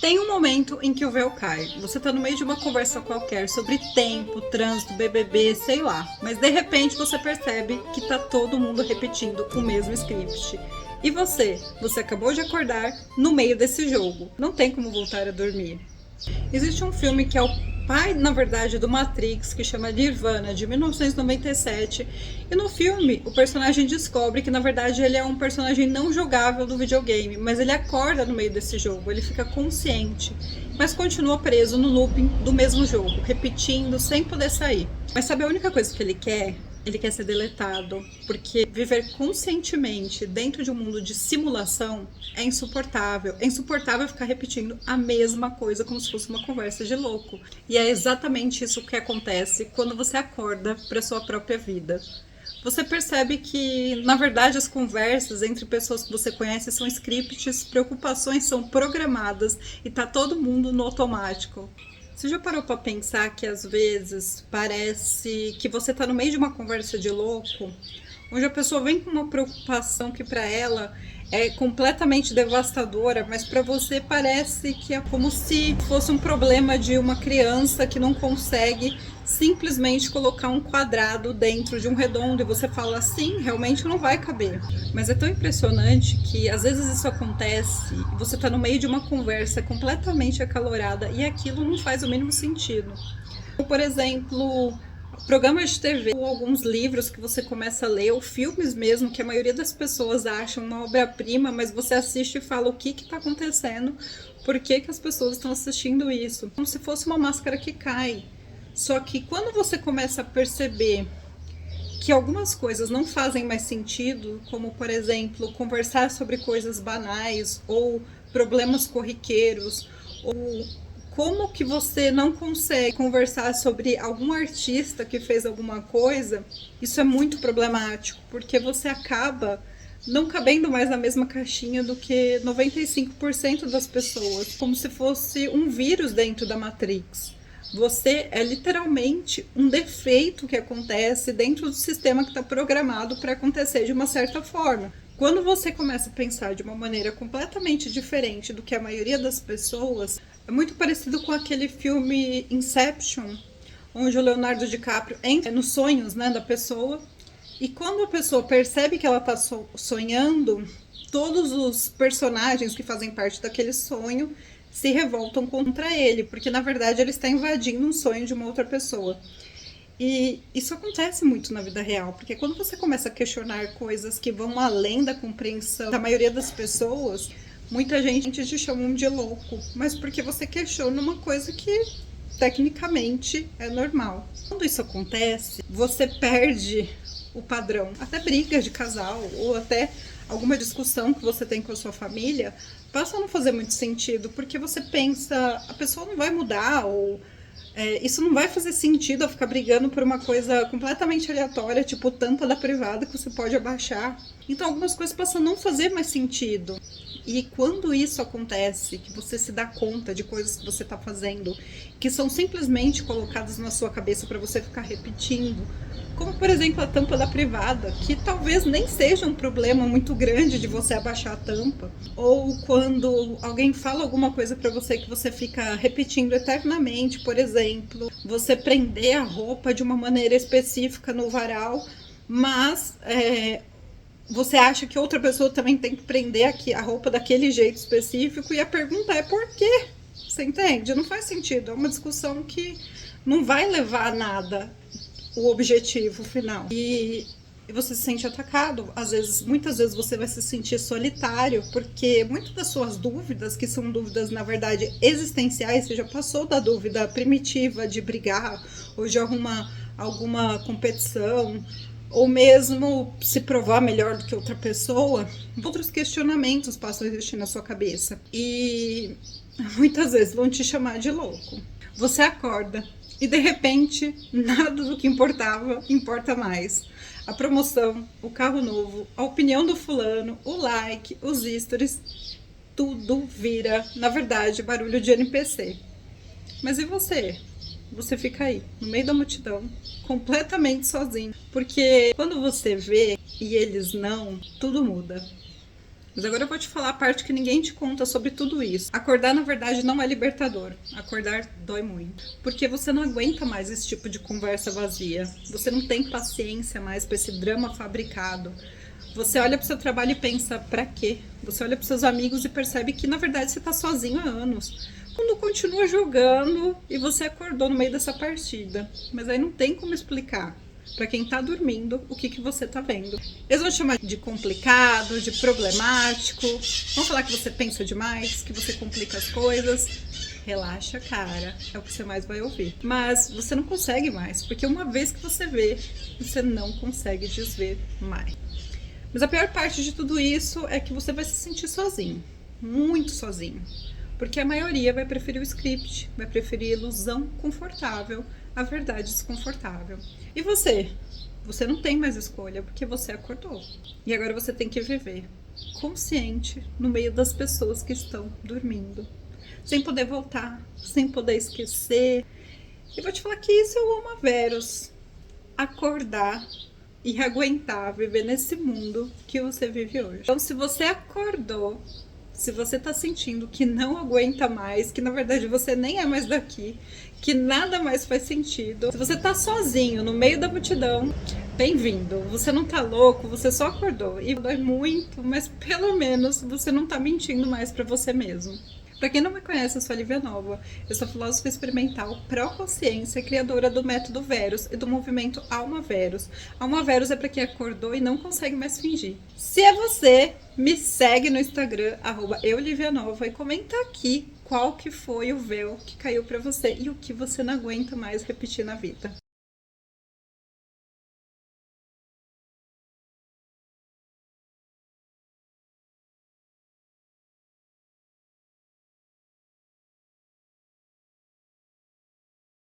Tem um momento em que o véu cai. Você tá no meio de uma conversa qualquer sobre tempo, trânsito, BBB, sei lá. Mas de repente você percebe que tá todo mundo repetindo o mesmo script. E você? Você acabou de acordar no meio desse jogo. Não tem como voltar a dormir. Existe um filme que é o pai, na verdade, do Matrix, que chama Nirvana, de 1997. E no filme, o personagem descobre que, na verdade, ele é um personagem não jogável do videogame, mas ele acorda no meio desse jogo, ele fica consciente, mas continua preso no looping do mesmo jogo, repetindo sem poder sair. Mas sabe a única coisa que ele quer? Ele quer ser deletado, porque viver conscientemente dentro de um mundo de simulação é insuportável. É insuportável ficar repetindo a mesma coisa como se fosse uma conversa de louco. E é exatamente isso que acontece quando você acorda para sua própria vida. Você percebe que, na verdade, as conversas entre pessoas que você conhece são scripts, preocupações são programadas e tá todo mundo no automático. Você já parou para pensar que às vezes parece que você está no meio de uma conversa de louco, onde a pessoa vem com uma preocupação que para ela é completamente devastadora, mas para você parece que é como se fosse um problema de uma criança que não consegue simplesmente colocar um quadrado dentro de um redondo e você fala assim, realmente não vai caber. Mas é tão impressionante que às vezes isso acontece e você está no meio de uma conversa completamente acalorada e aquilo não faz o mínimo sentido. Por exemplo, programas de TV, ou alguns livros que você começa a ler, ou filmes mesmo, que a maioria das pessoas acham uma obra-prima, mas você assiste e fala o que está acontecendo, por que as pessoas estão assistindo isso. Como se fosse uma máscara que cai. Só que quando você começa a perceber que algumas coisas não fazem mais sentido, como, por exemplo, conversar sobre coisas banais, ou problemas corriqueiros, ou como que você não consegue conversar sobre algum artista que fez alguma coisa, isso é muito problemático, porque você acaba não cabendo mais na mesma caixinha do que 95% das pessoas, como se fosse um vírus dentro da Matrix. Você é literalmente um defeito que acontece dentro do sistema que está programado para acontecer de uma certa forma. Quando você começa a pensar de uma maneira completamente diferente do que a maioria das pessoas, é muito parecido com aquele filme Inception, onde o Leonardo DiCaprio entra nos sonhos, né, da pessoa, e quando a pessoa percebe que ela está sonhando, todos os personagens que fazem parte daquele sonho se revoltam contra ele, porque na verdade ele está invadindo um sonho de uma outra pessoa. E isso acontece muito na vida real, porque quando você começa a questionar coisas que vão além da compreensão da maioria das pessoas, muita gente te chama de louco, mas porque você questiona uma coisa que tecnicamente é normal. Quando isso acontece, você perde o padrão. Até briga de casal, ou até alguma discussão que você tem com a sua família, passa a não fazer muito sentido, porque você pensa, a pessoa não vai mudar, ou isso não vai fazer sentido eu ficar brigando por uma coisa completamente aleatória, tipo tampa da privada que você pode abaixar. Então algumas coisas passam a não fazer mais sentido. E quando isso acontece, que você se dá conta de coisas que você está fazendo, que são simplesmente colocadas na sua cabeça para você ficar repetindo, como por exemplo a tampa da privada, que talvez nem seja um problema muito grande de você abaixar a tampa, ou quando alguém fala alguma coisa para você que você fica repetindo eternamente, por exemplo, você prender a roupa de uma maneira específica no varal, mas você acha que outra pessoa também tem que prender aqui a roupa daquele jeito específico, e a pergunta é por quê? Você entende? Não faz sentido, é uma discussão que não vai levar a nada, o objetivo final. E você se sente atacado, muitas vezes você vai se sentir solitário, porque muitas das suas dúvidas, que são dúvidas na verdade existenciais, você já passou da dúvida primitiva de brigar, ou de arrumar alguma competição, ou mesmo se provar melhor do que outra pessoa, outros questionamentos passam a existir na sua cabeça. E muitas vezes vão te chamar de louco. Você acorda e de repente nada do que importava importa mais. A promoção, o carro novo, a opinião do fulano, o like, os stories, tudo vira, na verdade, barulho de NPC. Mas e você? Você fica aí, no meio da multidão, completamente sozinho. Porque quando você vê e eles não, tudo muda. Mas agora eu vou te falar a parte que ninguém te conta sobre tudo isso. Acordar, na verdade, não é libertador. Acordar dói muito. Porque você não aguenta mais esse tipo de conversa vazia. Você não tem paciência mais para esse drama fabricado. Você olha pro seu trabalho e pensa, pra quê? Você olha pros seus amigos e percebe que, na verdade, você tá sozinho há anos. Quando continua jogando e você acordou no meio dessa partida. Mas aí não tem como explicar para quem tá dormindo o que você tá vendo. Eles vão te chamar de complicado, de problemático. Vão falar que você pensa demais, que você complica as coisas. Relaxa, cara, é o que você mais vai ouvir. Mas você não consegue mais, porque uma vez que você vê, você não consegue desver mais. Mas a pior parte de tudo isso é que você vai se sentir sozinho, muito sozinho. Porque a maioria vai preferir o script, vai preferir a ilusão confortável, a verdade desconfortável. E você? Você não tem mais escolha, porque você acordou. E agora você tem que viver consciente no meio das pessoas que estão dormindo. Sem poder voltar, sem poder esquecer. E vou te falar que isso eu amo a Verus. Acordar e aguentar viver nesse mundo que você vive hoje. Então, se você acordou, se você tá sentindo que não aguenta mais, que na verdade você nem é mais daqui, que nada mais faz sentido, se você tá sozinho no meio da multidão, bem-vindo. Você não tá louco, você só acordou. E dói muito, mas pelo menos você não tá mentindo mais pra você mesmo. Para quem não me conhece, eu sou a Lívia Nova. Eu sou filósofa experimental, pró-consciência, criadora do método Verus e do movimento Alma Verus. Alma Verus é para quem acordou e não consegue mais fingir. Se é você, me segue no Instagram, @eulivianova, e comenta aqui qual que foi o véu que caiu para você e o que você não aguenta mais repetir na vida.